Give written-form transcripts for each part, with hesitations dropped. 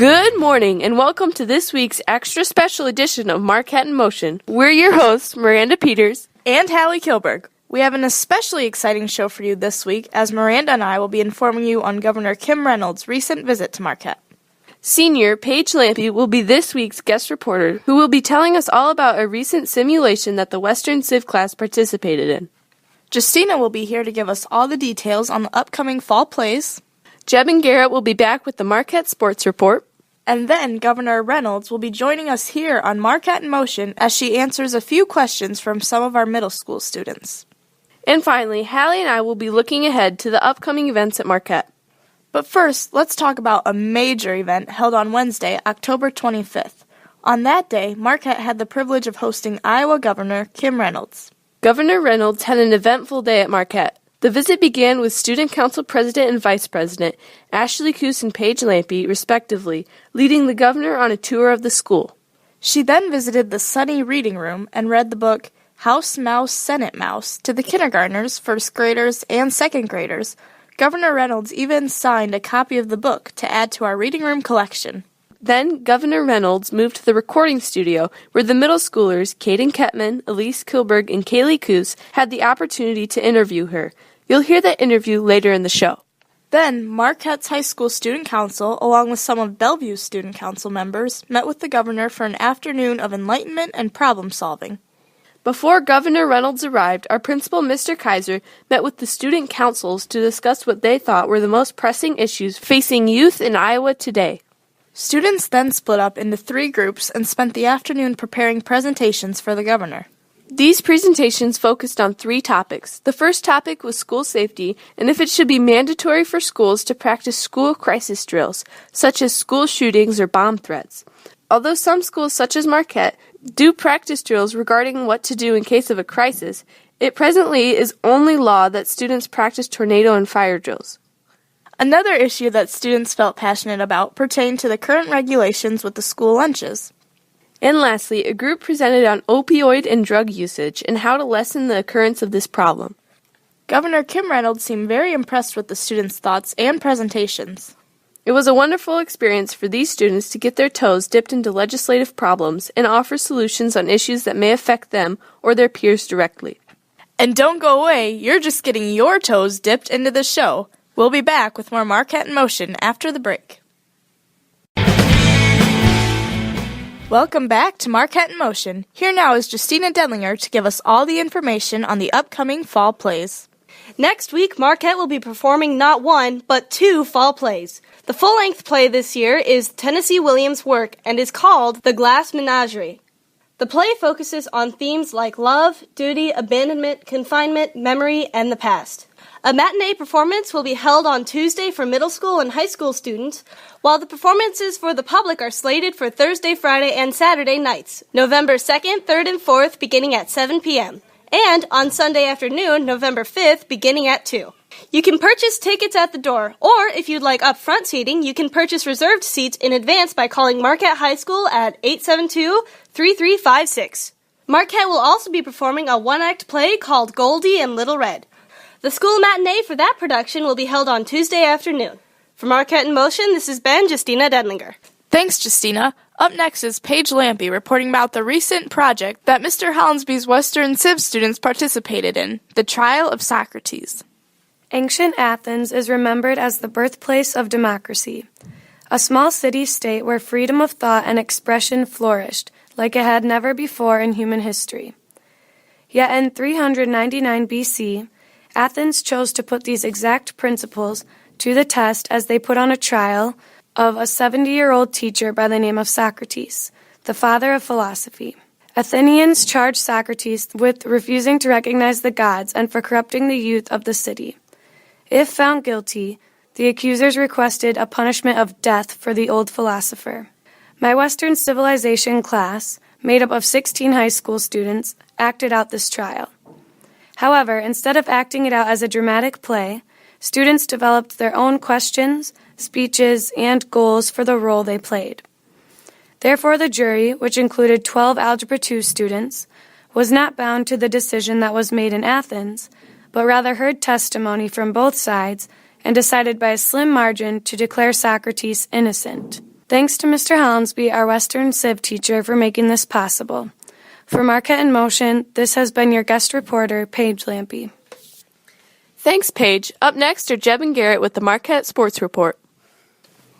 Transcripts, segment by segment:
Good morning and welcome to this week's extra special edition of Marquette in Motion. We're your hosts, Miranda Peters and Hallie Kilberg. We have an especially exciting show for you this week as Miranda and I will be informing you on Governor Kim Reynolds' recent visit to Marquette. Senior Paige Lampe will be this week's guest reporter who will be telling us all about a recent simulation that the Western Civ class participated in. Justina will be here to give us all the details on the upcoming fall plays. Jeb and Garrett will be back with the Marquette Sports Report. And then Governor Reynolds will be joining us here on Marquette in Motion as she answers a few questions from some of our middle school students. And finally, Hallie and I will be looking ahead to the upcoming events at Marquette. But first, let's talk about a major event held on Wednesday, October 25th. On that day, Marquette had the privilege of hosting Iowa Governor Kim Reynolds. Governor Reynolds had an eventful day at Marquette. The visit began with Student Council President and Vice President Ashley Coos and Paige Lampe, respectively, leading the governor on a tour of the school. She then visited the Sunny Reading Room and read the book House Mouse, Senate Mouse to the kindergartners, first graders, and second graders. Governor Reynolds even signed a copy of the book to add to our reading room collection. Then Governor Reynolds moved to the recording studio where the middle schoolers, Caden Kettman, Elise Kilberg, and Kaylee Coos, had the opportunity to interview her. You'll hear that interview later in the show. Then, Marquette's High School Student Council, along with some of Bellevue's Student Council members, met with the governor for an afternoon of enlightenment and problem-solving. Before Governor Reynolds arrived, our principal, Mr. Kaiser, met with the student councils to discuss what they thought were the most pressing issues facing youth in Iowa today. Students then split up into 3 groups and spent the afternoon preparing presentations for the governor. These presentations focused on 3 topics. The first topic was school safety and if it should be mandatory for schools to practice school crisis drills, such as school shootings or bomb threats. Although some schools, such as Marquette, do practice drills regarding what to do in case of a crisis, it presently is only law that students practice tornado and fire drills. Another issue that students felt passionate about pertained to the current regulations with the school lunches. And lastly, a group presented on opioid and drug usage and how to lessen the occurrence of this problem. Governor Kim Reynolds seemed very impressed with the students' thoughts and presentations. It was a wonderful experience for these students to get their toes dipped into legislative problems and offer solutions on issues that may affect them or their peers directly. And don't go away, you're just getting your toes dipped into the show. We'll be back with more Marquette in Motion after the break. Welcome back to Marquette in Motion. Here now is Justina Denlinger to give us all the information on the upcoming fall plays. Next week, Marquette will be performing not 1, but 2 fall plays. The full-length play this year is Tennessee Williams' work and is called The Glass Menagerie. The play focuses on themes like love, duty, abandonment, confinement, memory, and the past. A matinee performance will be held on Tuesday for middle school and high school students, while the performances for the public are slated for Thursday, Friday, and Saturday nights, November 2nd, 3rd, and 4th, beginning at 7 p.m., and on Sunday afternoon, November 5th, beginning at 2. You can purchase tickets at the door, or if you'd like up-front seating, you can purchase reserved seats in advance by calling Marquette High School at 872-3356. Marquette will also be performing a one-act play called Goldie and Little Red. The school matinee for that production will be held on Tuesday afternoon. For Marquette in Motion, this has been Justina Denlinger. Thanks, Justina. Up next is Paige Lampe reporting about the recent project that Mr. Hollinsby's Western Civ students participated in, the trial of Socrates. Ancient Athens is remembered as the birthplace of democracy, a small city-state where freedom of thought and expression flourished like it had never before in human history. Yet in 399 BC, Athens chose to put these exact principles to the test as they put on a trial of a 70-year-old teacher by the name of Socrates, the father of philosophy. Athenians charged Socrates with refusing to recognize the gods and for corrupting the youth of the city. If found guilty, the accusers requested a punishment of death for the old philosopher. My Western Civilization class, made up of 16 high school students, acted out this trial. However, instead of acting it out as a dramatic play, students developed their own questions, speeches, and goals for the role they played. Therefore, the jury, which included 12 Algebra 2 students, was not bound to the decision that was made in Athens, but rather heard testimony from both sides and decided by a slim margin to declare Socrates innocent. Thanks to Mr. Hollinsby, our Western Civ teacher, for making this possible. For Marquette in Motion, this has been your guest reporter, Paige Lampy. Thanks, Paige. Up next are Jeb and Garrett with the Marquette Sports Report.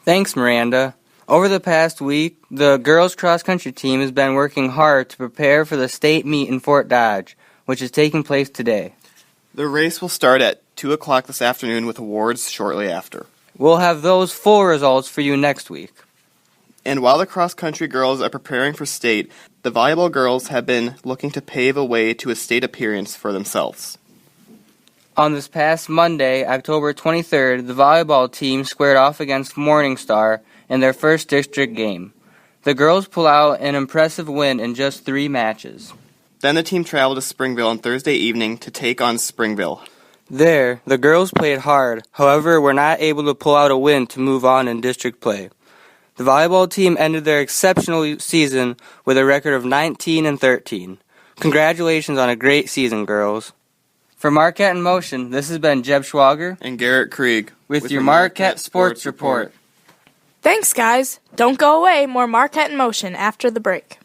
Thanks, Miranda. Over the past week, the girls' cross-country team has been working hard to prepare for the state meet in Fort Dodge, which is taking place today. The race will start at 2 o'clock this afternoon with awards shortly after. We'll have those full results for you next week. And while the cross-country girls are preparing for state, the volleyball girls have been looking to pave a way to a state appearance for themselves. On this past Monday, October 23rd, the volleyball team squared off against Morningstar in their first district game. The girls pull out an impressive win in just 3 matches. Then the team traveled to Springville on Thursday evening to take on Springville. There, the girls played hard, however, were not able to pull out a win to move on in district play. The volleyball team ended their exceptional season with a record of 19-13. Congratulations on a great season, girls. For Marquette in Motion, this has been Jeb Schwager And Garrett Krieg with your Marquette Sports Report. Thanks, guys. Don't go away. More Marquette in Motion after the break.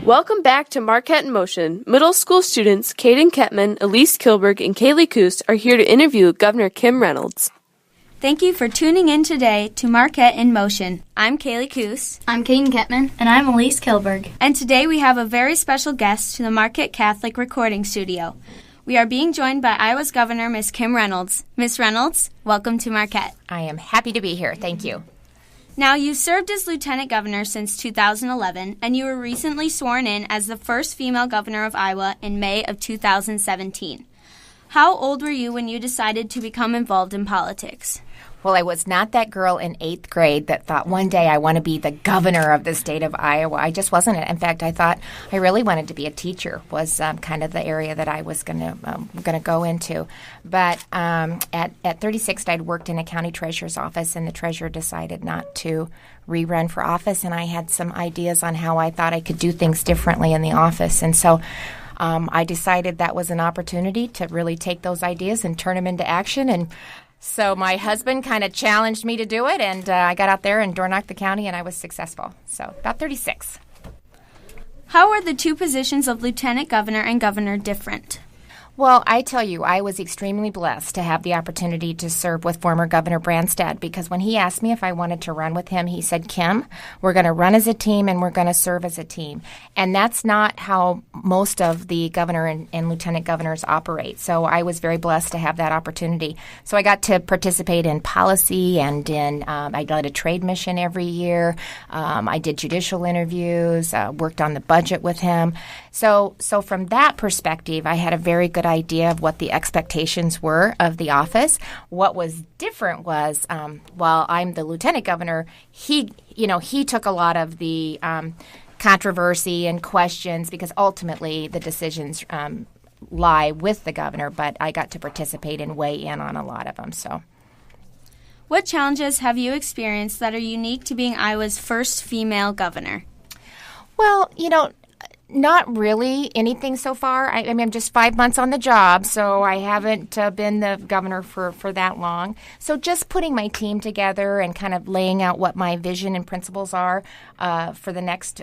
Welcome back to Marquette in Motion. Middle school students Caden Kettman, Elise Kilberg, and Kaylee Coos are here to interview Governor Kim Reynolds. Thank you for tuning in today to Marquette in Motion. I'm Kaylee Coos. I'm Caden Kettman. And I'm Elise Kilberg. And today we have a very special guest to the Marquette Catholic Recording Studio. We are being joined by Iowa's Governor, Ms. Kim Reynolds. Ms. Reynolds, welcome to Marquette. I am happy to be here. Thank you. Now, you served as Lieutenant Governor since 2011, and you were recently sworn in as the first female governor of Iowa in May of 2017. How old were you when you decided to become involved in politics? Well, I was not that girl in 8th grade that thought one day I want to be the governor of the state of Iowa. I just wasn't it. In fact, I thought I really wanted to be a teacher was kind of the area that I was going to go into. But at 36, I'd worked in a county treasurer's office, and the treasurer decided not to rerun for office, and I had some ideas on how I thought I could do things differently in the office. And so I decided that was an opportunity to really take those ideas and turn them into action. And so my husband kind of challenged me to do it, and I got out there and door knocked the county, and I was successful. So about 36. How are the two positions of lieutenant governor and governor different? Well, I tell you, I was extremely blessed to have the opportunity to serve with former Governor Branstad, because when he asked me if I wanted to run with him, he said, Kim, we're going to run as a team and we're going to serve as a team. And that's not how most of the governor and lieutenant governors operate. So I was very blessed to have that opportunity. So I got to participate in policy and I led a trade mission every year. I did judicial interviews, worked on the budget with him. So from that perspective, I had a very good idea of what the expectations were of the office. What was different was while I'm the lieutenant governor, he took a lot of the controversy and questions, because ultimately the decisions lie with the governor, but I got to participate and weigh in on a lot of them. So, what challenges have you experienced that are unique to being Iowa's first female governor? Well, not really anything so far. I mean, I'm just 5 months on the job, so I haven't been the governor for that long. So just putting my team together and kind of laying out what my vision and principles are for the next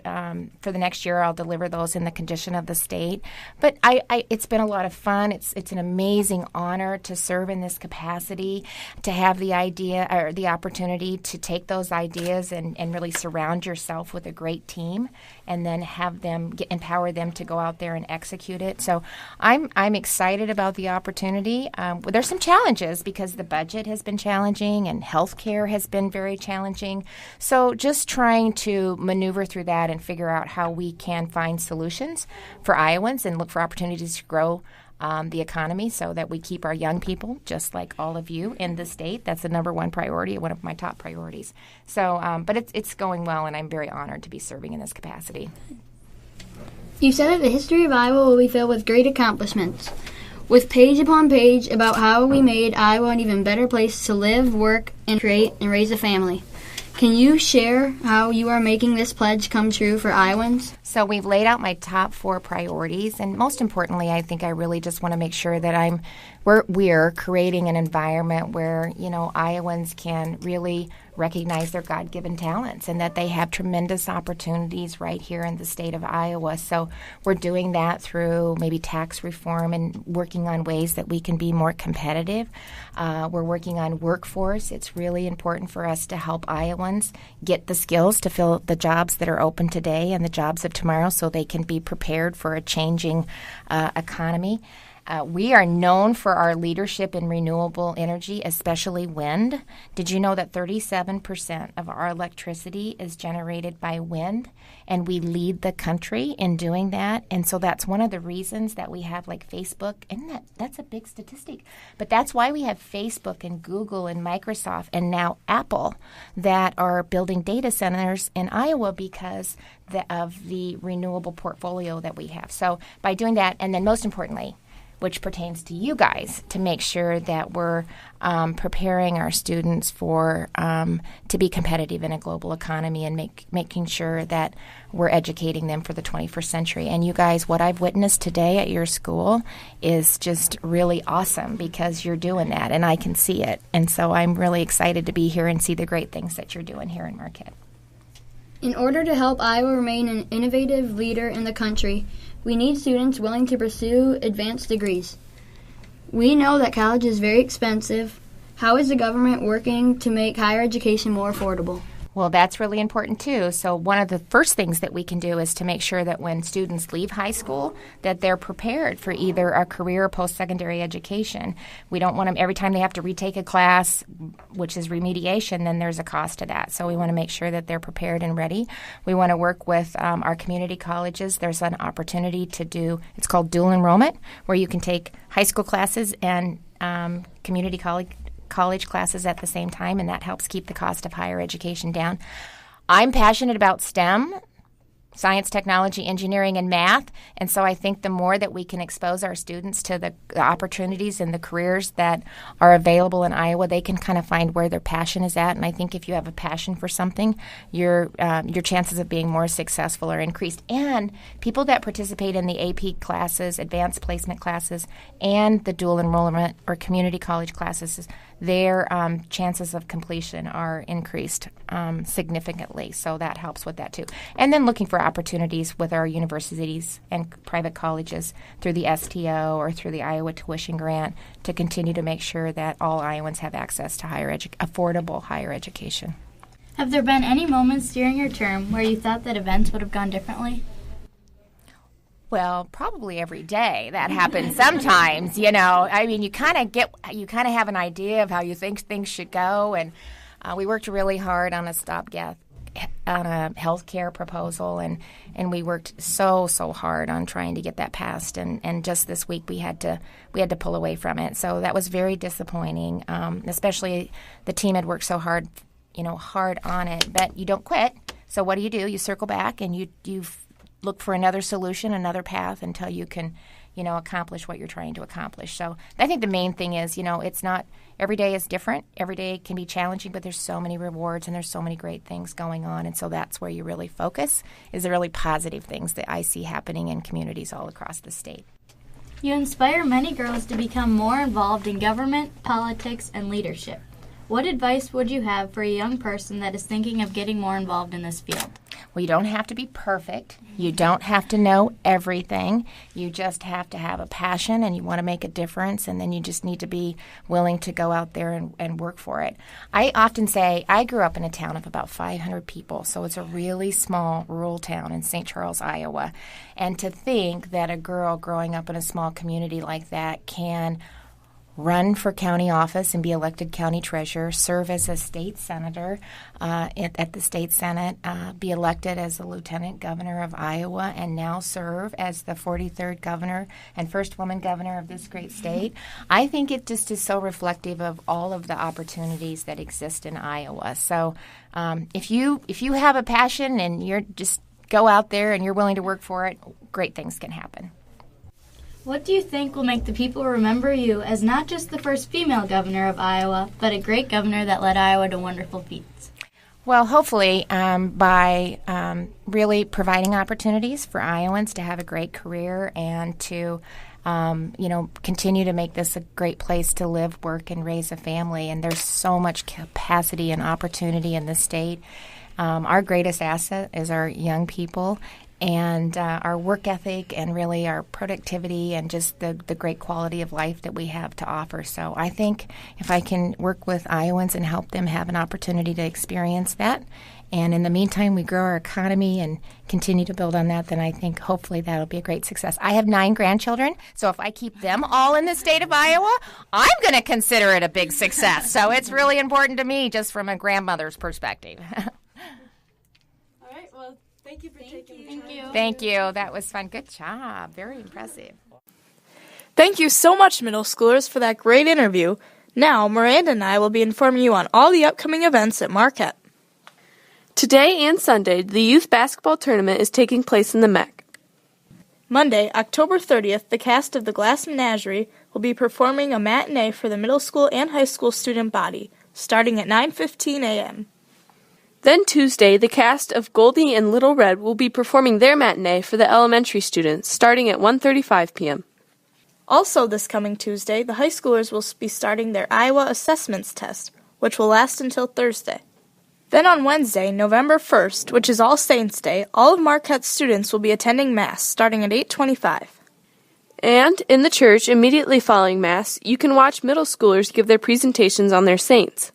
year. I'll deliver those in the condition of the state. But it's been a lot of fun. It's an amazing honor to serve in this capacity, to have the idea or the opportunity to take those ideas and really surround yourself with a great team, and then have them empower them to go out there and execute it. So I'm excited about the opportunity. There's some challenges because the budget has been challenging and healthcare has been very challenging. So just trying to maneuver through that and figure out how we can find solutions for Iowans and look for opportunities to grow the economy so that we keep our young people, just like all of you, in the state. That's the number one priority, one of my top priorities. So, but it's going well, and I'm very honored to be serving in this capacity. You said that the history of Iowa will be filled with great accomplishments, with page upon page about how we made Iowa an even better place to live, work, and create and raise a family. Can you share how you are making this pledge come true for Iowans? So we've laid out my top 4 priorities, and most importantly, I think I really just want to make sure that we're creating an environment where, Iowans can really recognize their God-given talents and that they have tremendous opportunities right here in the state of Iowa. So we're doing that through maybe tax reform and working on ways that we can be more competitive. We're working on workforce. It's really important for us to help Iowans get the skills to fill the jobs that are open today and the jobs of tomorrow so they can be prepared for a changing economy. We are known for our leadership in renewable energy, especially wind. Did you know that 37% of our electricity is generated by wind? And we lead the country in doing that. And so that's one of the reasons that we have like Facebook. And that's a big statistic. But that's why we have Facebook and Google and Microsoft and now Apple that are building data centers in Iowa because of the renewable portfolio that we have. So by doing that, and then most importantly, which pertains to you guys, to make sure that we're preparing our students for to be competitive in a global economy and making sure that we're educating them for the 21st century. And you guys, what I've witnessed today at your school is just really awesome because you're doing that, and I can see it. And so I'm really excited to be here and see the great things that you're doing here in Marquette. In order to help Iowa remain an innovative leader in the country, we need students willing to pursue advanced degrees. We know that college is very expensive. How is the government working to make higher education more affordable? Well, that's really important, too. So one of the first things that we can do is to make sure that when students leave high school, that they're prepared for either a career or post-secondary education. We don't want them, every time they have to retake a class, which is remediation, then there's a cost to that. So we want to make sure that they're prepared and ready. We want to work with our community colleges. There's an opportunity to do, it's called dual enrollment, where you can take high school classes and community college classes at the same time, and that helps keep the cost of higher education down. I'm passionate about STEM, science, technology, engineering, and math, and so I think the more that we can expose our students to the opportunities and the careers that are available in Iowa, they can kind of find where their passion is at. And I think if you have a passion for something, your chances of being more successful are increased. And people that participate in the AP classes, advanced placement classes, and the dual enrollment or community college classes, their chances of completion are increased significantly. So that helps with that too. And then looking for opportunities with our universities and private colleges through the STO or through the Iowa Tuition Grant to continue to make sure that all Iowans have access to affordable higher education. Have there been any moments during your term where you thought that events would have gone differently? Well, probably every day. That happens sometimes, I mean, you kind of have an idea of how you think things should go, and we worked really hard on a stopgap on a health care proposal, and we worked so hard on trying to get that passed, and just this week we had to pull away from it. So that was very disappointing, especially the team had worked so hard on it, but you don't quit. So what do? You circle back and you look for another solution, another path until you can, accomplish what you're trying to accomplish. So I think the main thing is, it's not, every day is different. Every day can be challenging, but there's so many rewards and there's so many great things going on. And so that's where you really focus, is the really positive things that I see happening in communities all across the state. You inspire many girls to become more involved in government, politics, and leadership. What advice would you have for a young person that is thinking of getting more involved in this field? Well, you don't have to be perfect. You don't have to know everything. You just have to have a passion and you want to make a difference, and then you just need to be willing to go out there and work for it. I often say I grew up in a town of about 500 people, so it's a really small rural town in St. Charles, Iowa. And to think that a girl growing up in a small community like that can run for county office and be elected county treasurer, serve as a state senator at the state senate, be elected as the lieutenant governor of Iowa, and now serve as the 43rd governor and first woman governor of this great state. I think it just is so reflective of all of the opportunities that exist in Iowa. So if you have a passion and you're just go out there and you're willing to work for it, great things can happen. What do you think will make the people remember you as not just the first female governor of Iowa, but a great governor that led Iowa to wonderful feats? Well, hopefully by really providing opportunities for Iowans to have a great career and to continue to make this a great place to live, work, and raise a family. And there's so much capacity and opportunity in the state. Our greatest asset is our young people and our work ethic and really our productivity and just the great quality of life that we have to offer. So I think if I can work with Iowans and help them have an opportunity to experience that, and in the meantime we grow our economy and continue to build on that, then I think hopefully that'll be a great success. I have 9 grandchildren, so if I keep them all in the state of Iowa, I'm going to consider it a big success. So it's really important to me just from a grandmother's perspective. Thank you for taking the time. Thank you. That was fun. Good job. Very impressive. Thank you so much, middle schoolers, for that great interview. Now, Miranda and I will be informing you on all the upcoming events at Marquette. Today and Sunday, the youth basketball tournament is taking place in the MEC. Monday, October 30th, the cast of The Glass Menagerie will be performing a matinee for the middle school and high school student body, starting at 9:15 a.m. Then Tuesday, the cast of Goldie and Little Red will be performing their matinee for the elementary students, starting at 1:35 p.m. Also this coming Tuesday, the high schoolers will be starting their Iowa Assessments Test, which will last until Thursday. Then on Wednesday, November 1st, which is All Saints' Day, all of Marquette's students will be attending Mass, starting at 8:25. And in the church, immediately following Mass, you can watch middle schoolers give their presentations on their saints.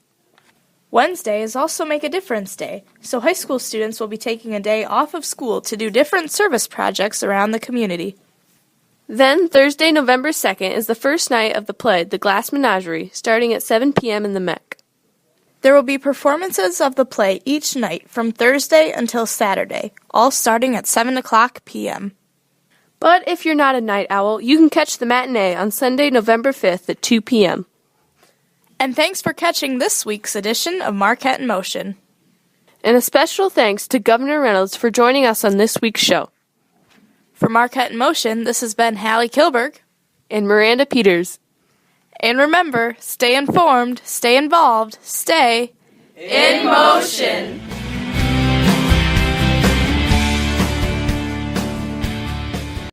Wednesday is also Make a Difference Day, so high school students will be taking a day off of school to do different service projects around the community. Then Thursday, November 2nd, is the first night of the play, The Glass Menagerie, starting at 7 p.m. in the MEC. There will be performances of the play each night from Thursday until Saturday, all starting at 7 o'clock p.m. But if you're not a night owl, you can catch the matinee on Sunday, November 5th at 2 p.m. And thanks for catching this week's edition of Marquette in Motion. And a special thanks to Governor Reynolds for joining us on this week's show. For Marquette in Motion, this has been Hallie Kilberg and Miranda Peters. And remember, stay informed, stay involved, stay in motion.